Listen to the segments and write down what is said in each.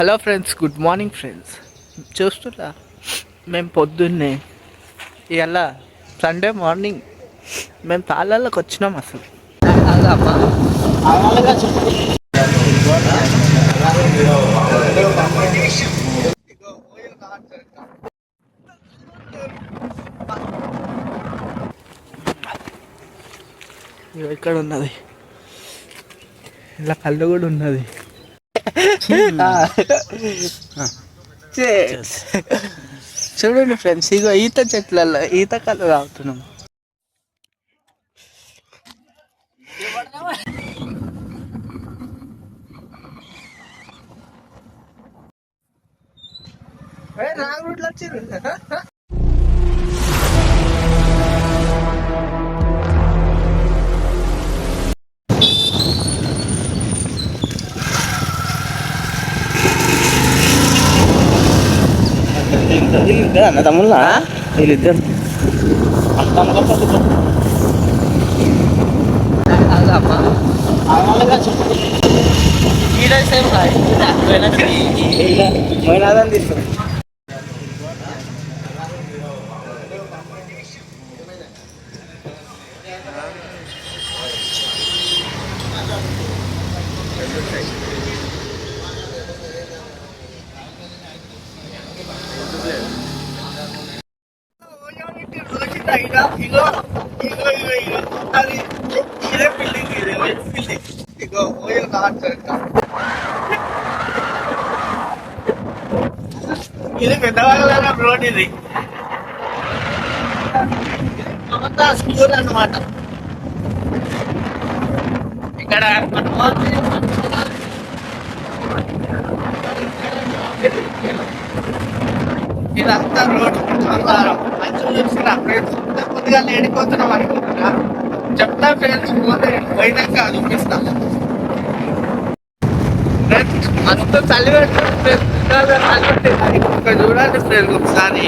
Hello friends, good morning friends. చూస్తున్నా మేము పొద్దున్నే ఇలా సండే మార్నింగ్ మేము తాళ్ళకి వచ్చినాం. అసలు ఇక్కడ ఉన్నది, ఇలా కళ్ళు కూడా ఉన్నది. చూడండి ఫ్రెండ్స్, ఇగో ఈత చెట్లలో ఈత కళ్ళు తాగుతున్నాం. రాంగ్ రూట్లో వచ్చింది. వీళ్ళిద్దరు అన్న తమ్ముళ్ళ, వీళ్ళిద్దరు పోయినాదని తీసుకుని ఇది పెద్దవాళ్ళ రోడ్, ఇది స్కూల్ అన్నమాట. ఇక్కడ ఇదంతా రోడ్ మంచిగా చూస్తున్నా ఫ్రెండ్స్. కొద్దిగా లేడిపోతున్నాం అనుకుంటున్నా. చెప్తా ఫ్రెండ్స్, పోయినాక చూపిస్తా. అంత చలి పెడుతుంది ఫ్రెండ్స్, చూడండి ఫ్రెండ్స్ ఒకసారి.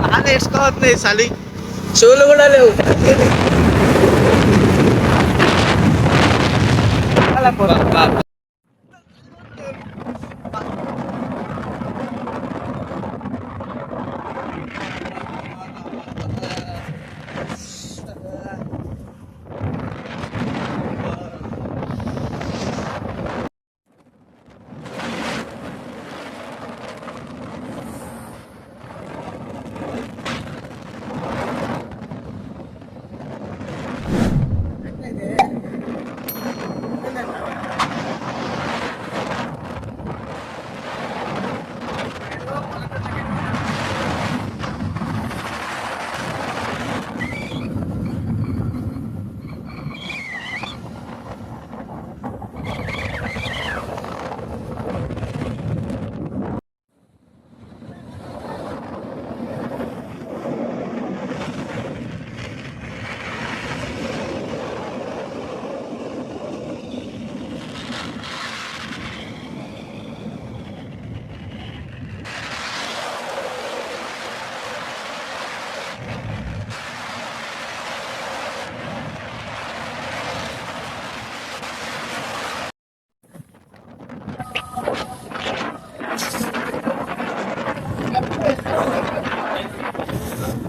బాగా వేసుకోవద్దు చలి, షూలు కూడా లేవు.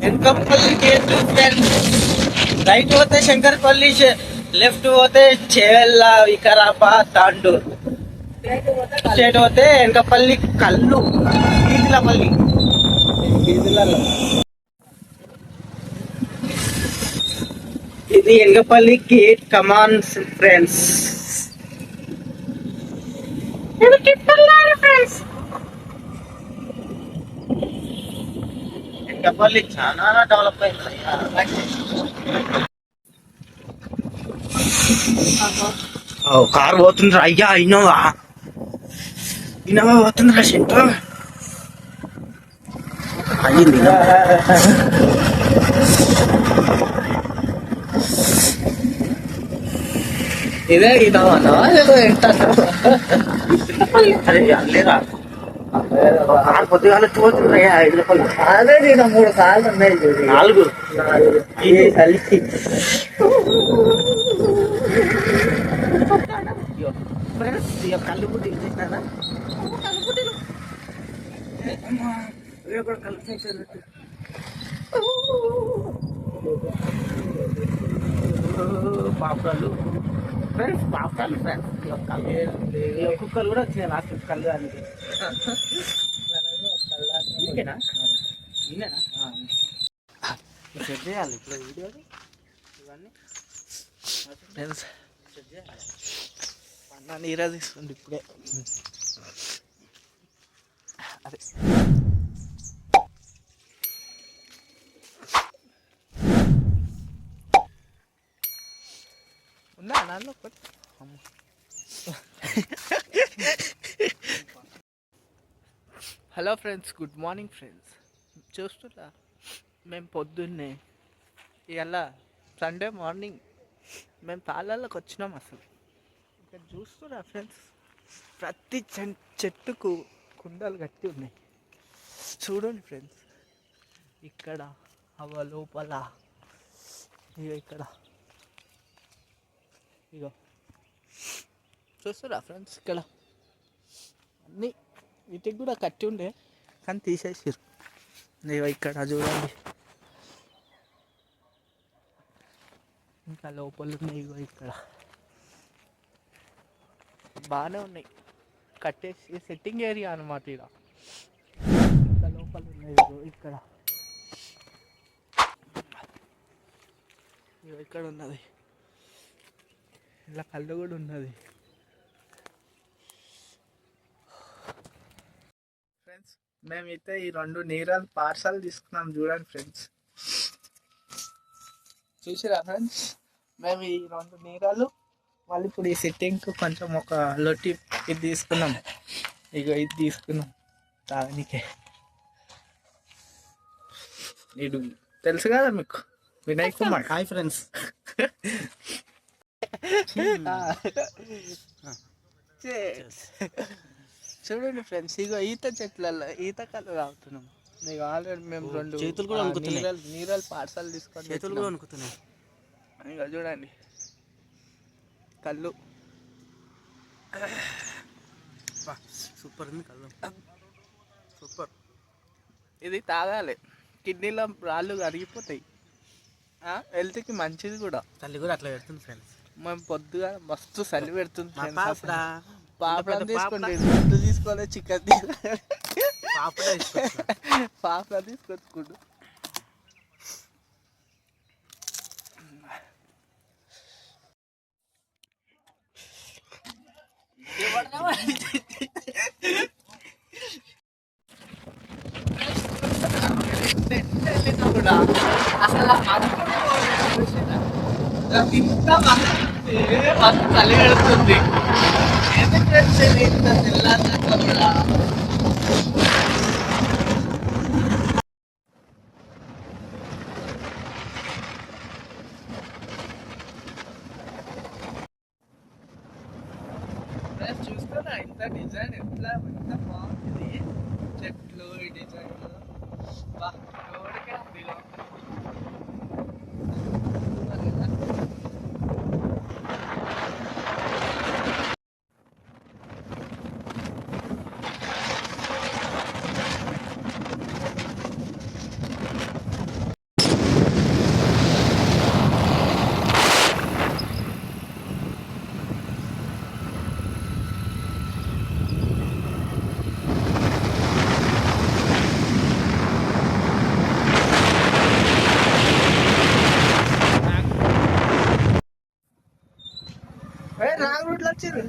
వెంకంపల్లి గేట్ రైట్ పోతే శంకర్పల్లి, లెఫ్ట్ పోతే చేవెళ్ళ, వికారాబాద్, తాండూర్. స్ట్రేట్ పోతే వెంకపల్లి కల్లు, ఈదిలపల్లి. ఇది Venkapalli gate. Come on friends, Venkapalli చాలా డెవలప్ అయింది. కారు పోతుందిరా అయ్యా, ఇన్నోవా పోతుందిరా శంకర్. అయ్యింది ఇదే అడిగినామన్నా లేకపోతే ఎంత లేరా పొద్దుగాల చూస్తున్నాయా 5 రూపాయలు అదే నేను 3 సార్లు ఉన్నాయి చూడు 4 కలిసి కళ్ళు పుట్టి తిన్నానా కళ్ళు పుట్టిలు కూడా కలిసి పాపడాలు ఫ్రెండ్స్ పాపడాలు ఫ్రెండ్స్ కుక్కలు కూడా వచ్చినాయి నాకు కళ్ళు దానికి ఇంకేనా ఇన్నేనా సెట్ చేయాలి ఇప్పుడు వీడియోలు ఇవన్నీ ఫ్రెండ్స్ సెట్ చేయాలి అన్న నీరా తీసుకోండి ఇప్పుడే అదే ఉందా నాన్న hello friends good morning friends చూస్తున్నా మేము పొద్దున్నే ఇలా సండే మార్నింగ్ మేము తాళ్ళకి వచ్చినాం అసలు ఇక్కడ చూస్తున్నా ఫ్రెండ్స్ ప్రతి చెట్టుకు కుండలు కట్టి ఉన్నాయి చూడండి ఫ్రెండ్స్ ఇక్కడ అవ లోపల ఇక ఇక్కడ ఇగో చూస్తారా ఫ్రెండ్స్ ఇక్కడ అన్నీ వీటికి కూడా కట్టి ఉండే కానీ తీసేసారు ఇగో ఇక్కడ చూడండి ఇంకా లోపల ఉన్నాయి ఇగో ఇక్కడ బాగానే ఉన్నాయి కట్టేసి సెట్టింగ్ ఏరియా అనమాట ఇక ఇంకా లోపల ఉన్నాయి ఇగో ఇక్కడ ఇగో ఇక్కడ ఉన్నది ఇలా కళ్ళు కూడా ఉన్నది ఫ్రెండ్స్ మేమైతే ఈ 2 నీరాలు పార్సల్ తీసుకున్నాం చూడండి ఫ్రెండ్స్ చూసిరా ఫ్రెండ్స్ మేము ఈ 2 నీరాలు మళ్ళీ ఇప్పుడు ఈ సిట్టింగ్కి కొంచెం ఒక లొట్టి ఇది తీసుకున్నాం ఇక ఇది తీసుకున్నాం తాగనికే ఇది తెలుసు కదా మీకు వినయ్ కుమార్ హాయ్ ఫ్రెండ్స్ చూడండి ఫ్రెండ్స్ ఇక ఈత చెట్లలో ఈత కళ్ళు తాగుతున్నాం ఇక ఆల్రెడీ మేము 2 చేతులు కూడా నీరాలు పార్సల్ తీసుకొని చేతులు కూడా అనుకుతున్నాం ఇక చూడండి కళ్ళు సూపర్ ఉంది కళ్ళు సూపర్ ఇది తాగాలి కిడ్నీలో రాళ్ళు కరిగిపోతాయి హెల్త్కి మంచిది కూడా చలి కూడా అట్లా పెడుతుంది ఫ్రెండ్స్ మేము పొద్దుగా మస్తు చలి పెడుతుంది పాపడ తీసుకోండి గుడ్డు తీసుకోవాలి చికెన్ తీసుకోవాలి పాపడ తీసుకొచ్చుకుంటు కూడా అసలు ఇంత మస్తు చలి పెడుతుంది ఎందుకంటే ఇంత తెల్లారినాక కూడా చూస్తున్నా ఇంత డిజైన్ ఎంత బాగుంది చెట్లు ఈ డిజైన్లు రోడ్కే అందులో నాగరూట్లో వచ్చింది